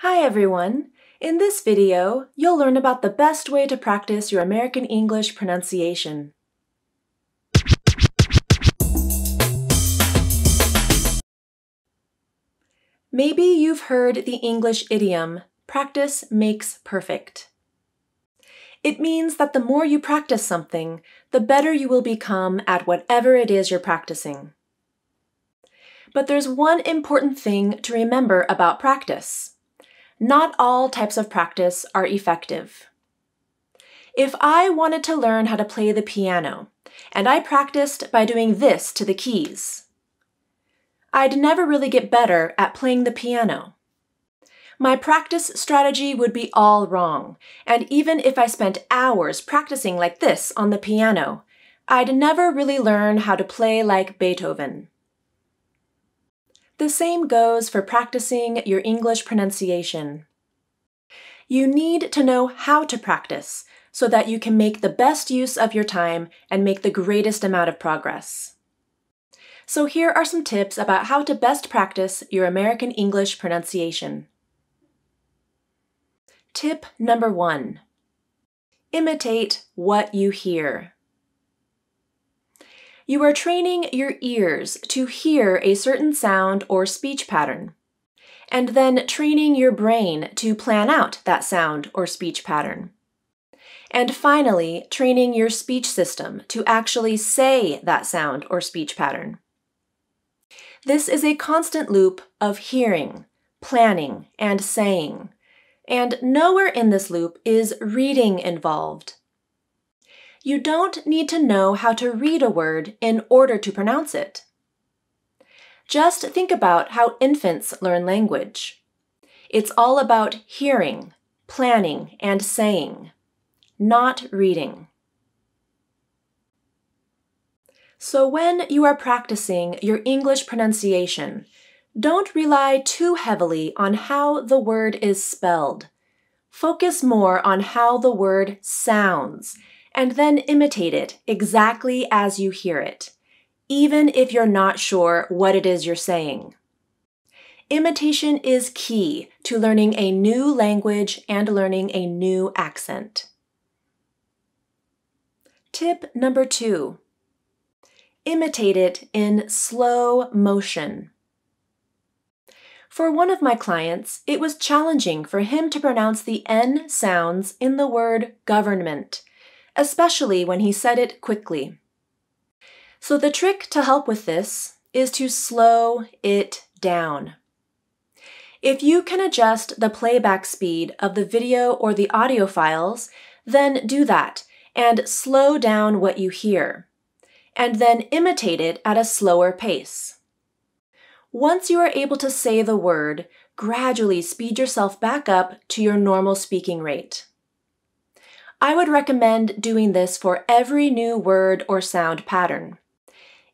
Hi everyone! In this video, you'll learn about the best way to practice your American English pronunciation. Maybe you've heard the English idiom, practice makes perfect. It means that the more you practice something, the better you will become at whatever it is you're practicing. But there's one important thing to remember about practice. Not all types of practice are effective. If I wanted to learn how to play the piano, and I practiced by doing this to the keys, I'd never really get better at playing the piano. My practice strategy would be all wrong, and even if I spent hours practicing like this on the piano, I'd never really learn how to play like Beethoven. The same goes for practicing your English pronunciation. You need to know how to practice so that you can make the best use of your time and make the greatest amount of progress. So here are some tips about how to best practice your American English pronunciation. Tip number 1. Imitate what you hear. You are training your ears to hear a certain sound or speech pattern, and then training your brain to plan out that sound or speech pattern. And finally, training your speech system to actually say that sound or speech pattern. This is a constant loop of hearing, planning, and saying, and nowhere in this loop is reading involved. You don't need to know how to read a word in order to pronounce it. Just think about how infants learn language. It's all about hearing, planning, and saying, not reading. So when you are practicing your English pronunciation, don't rely too heavily on how the word is spelled. Focus more on how the word sounds, and then imitate it exactly as you hear it, even if you're not sure what it is you're saying. Imitation is key to learning a new language and learning a new accent. Tip number 2. Imitate it in slow motion. For one of my clients, it was challenging for him to pronounce the N sounds in the word government, especially when he said it quickly. So the trick to help with this is to slow it down. If you can adjust the playback speed of the video or the audio files, then do that and slow down what you hear, and then imitate it at a slower pace. Once you are able to say the word, gradually speed yourself back up to your normal speaking rate. I would recommend doing this for every new word or sound pattern.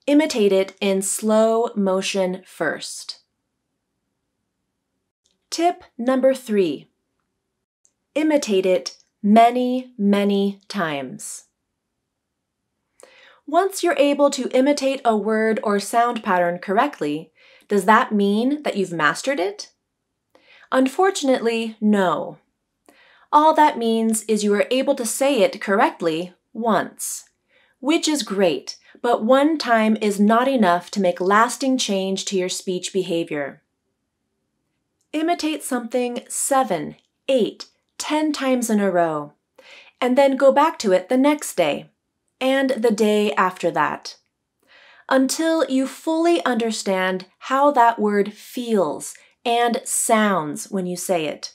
Imitate it in slow motion first. Tip number 3. Imitate it many, many times. Once you're able to imitate a word or sound pattern correctly, does that mean that you've mastered it? Unfortunately, no. All that means is you are able to say it correctly once, which is great, but one time is not enough to make lasting change to your speech behavior. Imitate something 7, 8, 10 times in a row, and then go back to it the next day, and the day after that, until you fully understand how that word feels and sounds when you say it,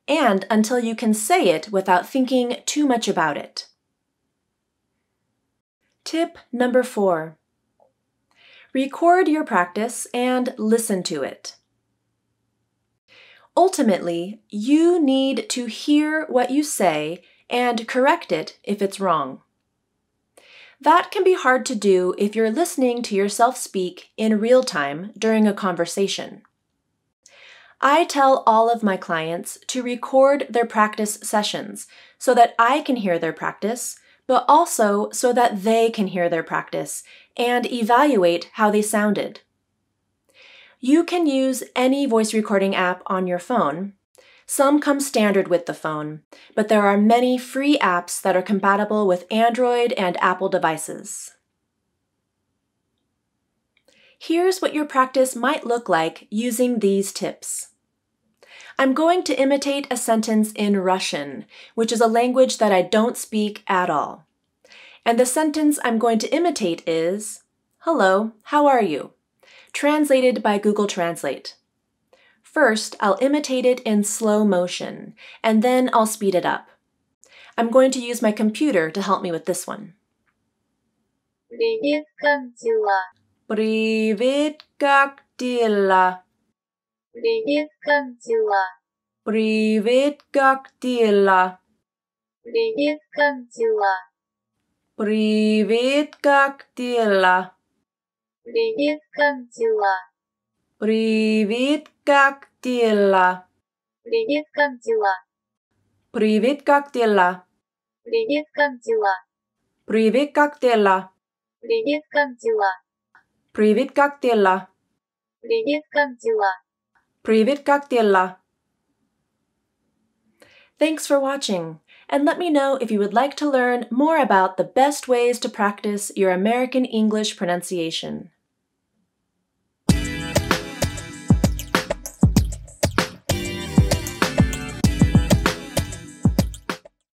and until you can say it without thinking too much about it. Tip number 4. Record your practice and listen to it. Ultimately, you need to hear what you say and correct it if it's wrong. That can be hard to do if you're listening to yourself speak in real time during a conversation. I tell all of my clients to record their practice sessions so that I can hear their practice, but also so that they can hear their practice and evaluate how they sounded. You can use any voice recording app on your phone. Some come standard with the phone, but there are many free apps that are compatible with Android and Apple devices. Here's what your practice might look like using these tips. I'm going to imitate a sentence in Russian, which is a language that I don't speak at all. And the sentence I'm going to imitate is, "Hello, how are you?" translated by Google Translate. First, I'll imitate it in slow motion, and then I'll speed it up. I'm going to use my computer to help me with this one. Привет, как дела? Привет, как дела? Привет, как дела? Привет, как дела? Привет, как дела? Привет, как дела? Привет, как дела? Привет, как дела? Привет, как дела? Привет, как дела? Привет, как дела? Привет, как дела? Привет, как дела? Привет, как дела? Привет, как дела? Привет, как дела? Thanks for watching, and let me know if you would like to learn more about the best ways to practice your American English pronunciation.